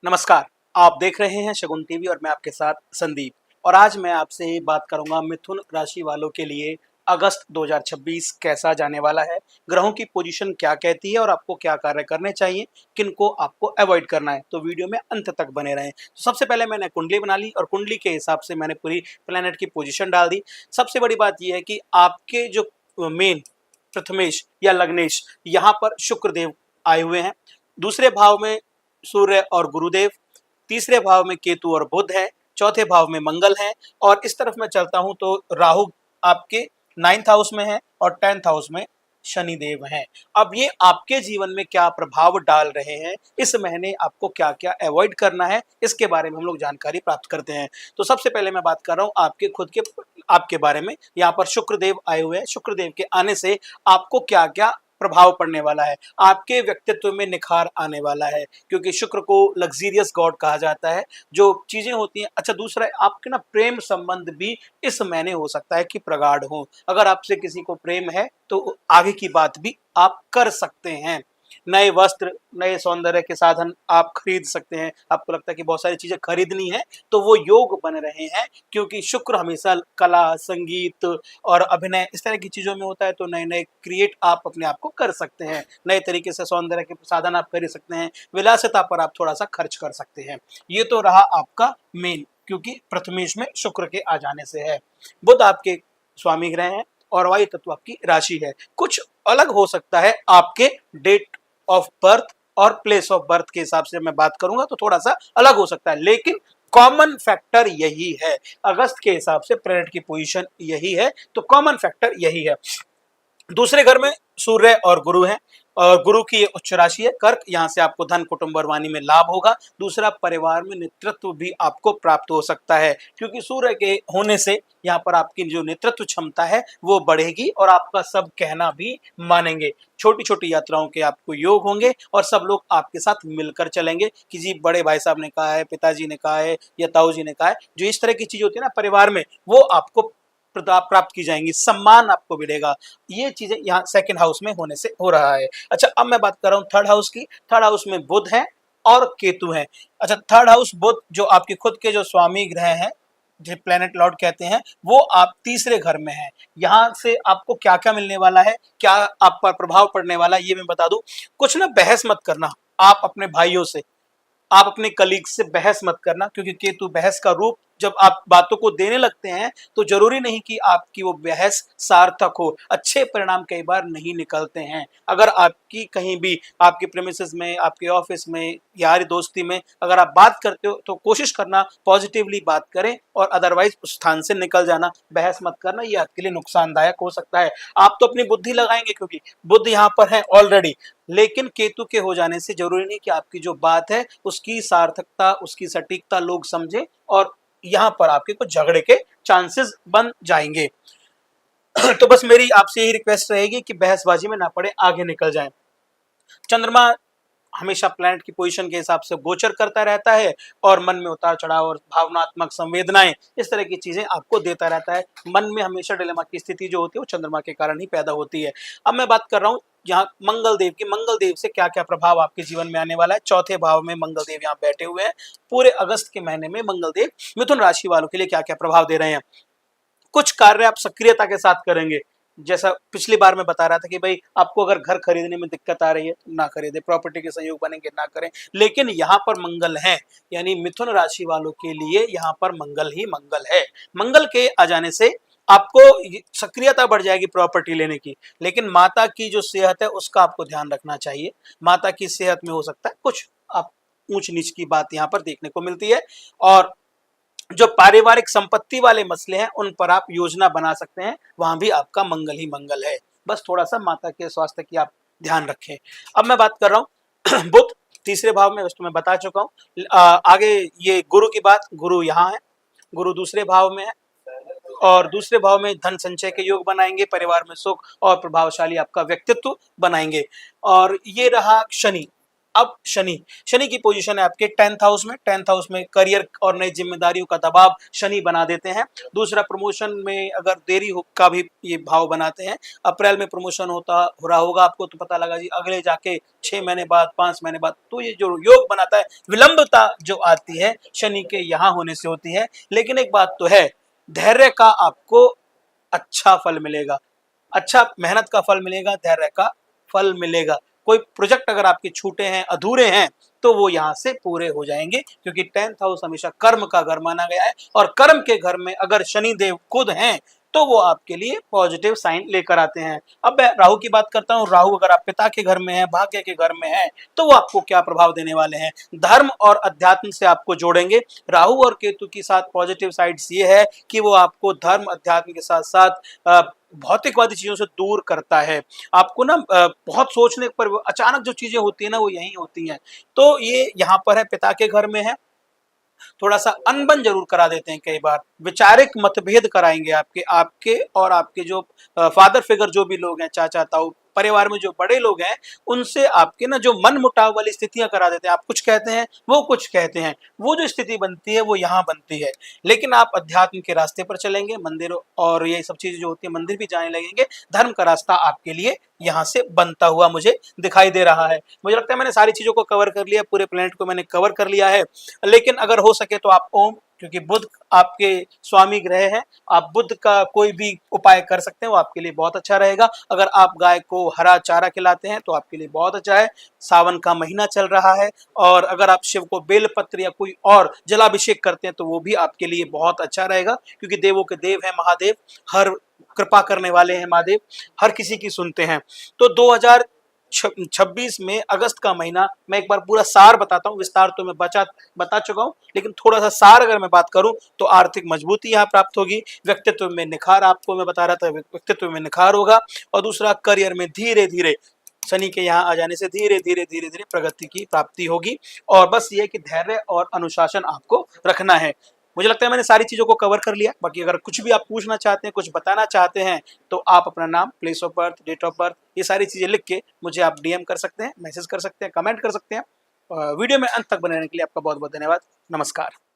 नमस्कार। आप देख रहे हैं शगुन टीवी और मैं आपके साथ संदीप। और आज मैं आपसे बात करूंगा मिथुन राशि वालों के लिए अगस्त 2026 कैसा जाने वाला है, ग्रहों की पोजीशन क्या कहती है और आपको क्या कार्य करने चाहिए, किनको आपको अवॉइड करना है। तो वीडियो में अंत तक बने रहें। तो सबसे पहले मैंने कुंडली बना ली और कुंडली के हिसाब से मैंने पूरी प्लेनेट की पोजीशन डाल दी। सबसे बड़ी बात यह है कि आपके जो मेन प्रथमेश या लग्नेश, यहाँ पर शुक्रदेव आए हुए हैं। दूसरे भाव में सूर्य और गुरुदेव, तीसरे भाव में केतु और बुध है, चौथे भाव में मंगल है। और इस तरफ मैं चलता हूं तो राहु आपके 9th हाउस में है और 10th हाउस में शनिदेव हैं। अब ये आपके जीवन में क्या प्रभाव डाल रहे हैं, इस महीने आपको क्या क्या अवॉइड करना है, इसके बारे में हम लोग जानकारी प्राप्त करते हैं। तो सबसे पहले मैं बात कर रहा हूँ आपके खुद के आपके बारे में। यहाँ पर शुक्रदेव आए हुए हैं। शुक्रदेव के आने से आपको क्या क्या प्रभाव पड़ने वाला है, आपके व्यक्तित्व में निखार आने वाला है, क्योंकि शुक्र को लग्जीरियस गॉड कहा जाता है। जो चीजें होती हैं, अच्छा दूसरा आपके ना प्रेम संबंध भी इस महीने हो सकता है कि प्रगाढ़ हो। अगर आपसे किसी को प्रेम है तो आगे की बात भी आप कर सकते हैं। नए वस्त्र, नए सौंदर्य के साधन आप खरीद सकते हैं। आपको लगता है कि बहुत सारी चीजें खरीदनी है तो वो योग बन रहे हैं, क्योंकि शुक्र हमेशा कला, संगीत और अभिनय इस तरह की चीजों में होता है। तो नए नए क्रिएट आप अपने आप को कर सकते हैं, नए तरीके से सौंदर्य के साधन आप खरीद सकते हैं, विलासिता पर आप थोड़ा सा खर्च कर सकते हैं। ये तो रहा आपका मेन, क्योंकि प्रथमेश में शुक्र के आ जाने से है। बुध आपके स्वामी ग्रह हैं और वायु तत्व आपकी राशि है। कुछ अलग हो सकता है आपके डेट ऑफ बर्थ और प्लेस ऑफ बर्थ के हिसाब से मैं बात करूंगा तो थोड़ा सा अलग हो सकता है, लेकिन कॉमन फैक्टर यही है। अगस्त के हिसाब से प्लैनेट की पोजीशन यही है, तो कॉमन फैक्टर यही है। दूसरे घर में सूर्य और गुरु हैं और गुरु की उच्च राशि है कर्क। यहाँ से आपको धन, कुटुंब और वाणी में लाभ होगा। दूसरा, परिवार में नेतृत्व भी आपको प्राप्त हो सकता है, क्योंकि सूर्य के होने से यहाँ पर आपकी जो नेतृत्व क्षमता है वो बढ़ेगी और आपका सब कहना भी मानेंगे। छोटी छोटी यात्राओं के आपको योग होंगे और सब लोग आपके साथ मिलकर चलेंगे कि जी बड़े भाई साहब ने कहा है, पिताजी ने कहा है या ताऊ जी ने कहा है। जो इस तरह की चीज होती है ना परिवार में, वो आपको प्राप्त की जाएंगी, सम्मान आपको मिलेगा। ये चीजें यहाँ सेकंड हाउस में होने से हो रहा है। अच्छा, अब मैं बात कर रहा हूँ थर्ड हाउस की। थर्ड हाउस में बुध है और केतु है। अच्छा, थर्ड हाउस बुध जो आपके खुद के जो स्वामी ग्रह हैं, जो प्लेनेट लॉर्ड कहते हैं, वो आप तीसरे घर में है। यहाँ से आपको क्या क्या मिलने वाला है, क्या आप पर प्रभाव पड़ने वाला है, ये मैं बता दूं। कुछ ना बहस मत करना आप अपने भाइयों से, आप अपने कलीग से बहस मत करना, क्योंकि केतु बहस का रूप जब आप बातों को देने लगते हैं तो जरूरी नहीं कि आपकी वो बहस सार्थक हो। अच्छे परिणाम कई बार नहीं निकलते हैं। अगर आपकी कहीं भी आपके प्रेमिसेस में, आपके ऑफिस में, यारी दोस्ती में अगर आप बात करते हो तो कोशिश करना पॉजिटिवली बात करें और अदरवाइज उस स्थान से निकल जाना। बहस मत करना, ये आपके लिए नुकसानदायक हो सकता है। आप तो अपनी बुद्धि लगाएंगे क्योंकि बुद्ध यहाँ पर है ऑलरेडी, लेकिन केतु के हो जाने से जरूरी नहीं कि आपकी जो बात है उसकी सार्थकता, उसकी सटीकता लोग समझें और यहां पर आपके कुछ झगड़े के चांसेस बन जाएंगे। तो बस मेरी आपसे यही रिक्वेस्ट रहेगी कि बहसबाजी में ना पड़े, आगे निकल जाएं। चंद्रमा हमेशा प्लैनेट की पोजीशन के हिसाब से गोचर करता रहता है और मन में उतार चढ़ाव और भावनात्मक संवेदनाएं, इस तरह की चीजें आपको देता रहता है। मन में हमेशा डिलेमा की स्थिति जो होती है वो चंद्रमा के कारण ही पैदा होती है। अब मैं बात कर रहा हूँ यहाँ मंगल देव की। मंगल देव से क्या क्या प्रभाव आपके जीवन में आने वाला है। चौथे भाव में मंगल देव यहाँ बैठे हुए हैं। पूरे अगस्त के महीने में मंगल देव मिथुन राशि वालों के लिए क्या क्या प्रभाव दे रहे हैं। कुछ कार्य आप सक्रियता के साथ करेंगे। जैसा पिछली बार मैं बता रहा था कि भाई आपको अगर घर खरीदने में दिक्कत आ रही है तो ना खरीदे, प्रॉपर्टी के संयोग बनेंगे ना करें। लेकिन यहाँ पर मंगल है, यानी मिथुन राशि वालों के लिए यहाँ पर मंगल ही मंगल है। मंगल के आ जाने से आपको सक्रियता बढ़ जाएगी प्रॉपर्टी लेने की। लेकिन माता की जो सेहत है उसका आपको ध्यान रखना चाहिए। माता की सेहत में हो सकता है कुछ आप ऊंच नीच की बात यहाँ पर देखने को मिलती है। और जो पारिवारिक संपत्ति वाले मसले हैं उन पर आप योजना बना सकते हैं, वहां भी आपका मंगल ही मंगल है। बस थोड़ा सा माता के स्वास्थ्य की आप ध्यान रखें। अब मैं बात कर रहा हूँ बुध तीसरे भाव में, उसको मैं बता चुका हूँ। आगे ये गुरु की बात, गुरु यहाँ है, गुरु दूसरे भाव में है और दूसरे भाव में धन संचय के योग बनाएंगे, परिवार में सुख और प्रभावशाली आपका व्यक्तित्व बनाएंगे। और ये रहा शनि। अब शनि शनि की पोजीशन है आपके 10th हाउस में। 10th हाउस में करियर और नई जिम्मेदारियों का दबाव शनि बना देते हैं। दूसरा, प्रमोशन में अगर देरी हो का भी ये भाव बनाते हैं। अप्रैल में प्रमोशन हो रहा होगा आपको, तो पता लगा जी अगले जाके 6 महीने बाद, 5 महीने बाद, तो ये जो योग बनाता है, विलंबता जो आती है शनि के यहाँ होने से होती है। लेकिन एक बात तो है, धैर्य का आपको अच्छा फल मिलेगा, अच्छा मेहनत का फल मिलेगा, धैर्य का फल मिलेगा। कोई प्रोजेक्ट अगर आपके छूटे हैं, अधूरे हैं, तो वो यहाँ से पूरे हो जाएंगे, क्योंकि 10th हाउस हमेशा कर्म का घर माना गया है, और कर्म के घर में अगर शनि देव खुद हैं तो वो आपके लिए पॉजिटिव साइन लेकर आते हैं। अब मैं राहु की बात करता हूँ। राहु अगर आप पिता के घर में है, भाग्य के घर में है, तो वो आपको क्या प्रभाव देने वाले हैं? धर्म और अध्यात्म से आपको जोड़ेंगे। राहु और केतु के साथ पॉजिटिव साइड्स ये है कि वो आपको धर्म अध्यात्म के साथ साथ भौतिकवादी चीजों से दूर करता है। आपको ना बहुत सोचने पर अचानक जो चीजें होती है ना, वो यही होती हैं। तो ये यहाँ पर है, पिता के घर में है, थोड़ा सा अनबन जरूर करा देते हैं, कई बार वैचारिक मतभेद कराएंगे आपके आपके और आपके जो फादर फिगर जो भी लोग हैं, चाचा ताऊ, परिवार में जो बड़े लोग हैं, उनसे आपके ना जो मन मुटाव वाली स्थितियां करा देते हैं। आप कुछ कहते हैं, वो कुछ कहते हैं, वो जो स्थिति बनती है वो यहाँ बनती है। लेकिन आप अध्यात्म के रास्ते पर चलेंगे, मंदिर और ये सब चीजें जो होती है, मंदिर भी जाने लगेंगे, धर्म का रास्ता आपके लिए यहाँ से बनता हुआ मुझे दिखाई दे रहा है। मुझे लगता है मैंने सारी चीजों को कवर कर लिया, पूरे प्लेनेट को मैंने कवर कर लिया है। लेकिन अगर हो सके तो आप ओम, क्योंकि बुध आपके स्वामी ग्रह है, आप बुध का कोई भी उपाय कर सकते हैं, वो आपके लिए बहुत अच्छा रहेगा। अगर आप गाय को हरा चारा खिलाते हैं तो आपके लिए बहुत अच्छा है। सावन का महीना चल रहा है, और अगर आप शिव को बेलपत्र या कोई और जलाभिषेक करते हैं तो वो भी आपके लिए बहुत अच्छा रहेगा, क्योंकि देवों के देव है महादेव, हर कृपा करने वाले हैं महादेव, हर किसी की सुनते हैं। तो 2026 में अगस्त का महीना, मैं एक बार पूरा सार बताता हूँ, विस्तार तो मैं बता चुका हूँ, लेकिन थोड़ा सा सार अगर मैं बात करूँ तो आर्थिक मजबूती यहाँ प्राप्त होगी, व्यक्तित्व में निखार, आपको मैं बता रहा था व्यक्तित्व में निखार होगा, और दूसरा करियर में धीरे धीरे शनि के यहाँ आ जाने से धीरे धीरे प्रगति की प्राप्ति होगी। और बस ये कि धैर्य और अनुशासन आपको रखना है। मुझे लगता है मैंने सारी चीजों को कवर कर लिया। बाकी अगर कुछ भी आप पूछना चाहते हैं, कुछ बताना चाहते हैं, तो आप अपना नाम, place of birth, date of birth, ये सारी चीजें लिख के मुझे आप डीएम कर सकते हैं, मैसेज कर सकते हैं, कमेंट कर सकते हैं। वीडियो में अंत तक बने रहने के लिए आपका बहुत बहुत धन्यवाद। नमस्कार।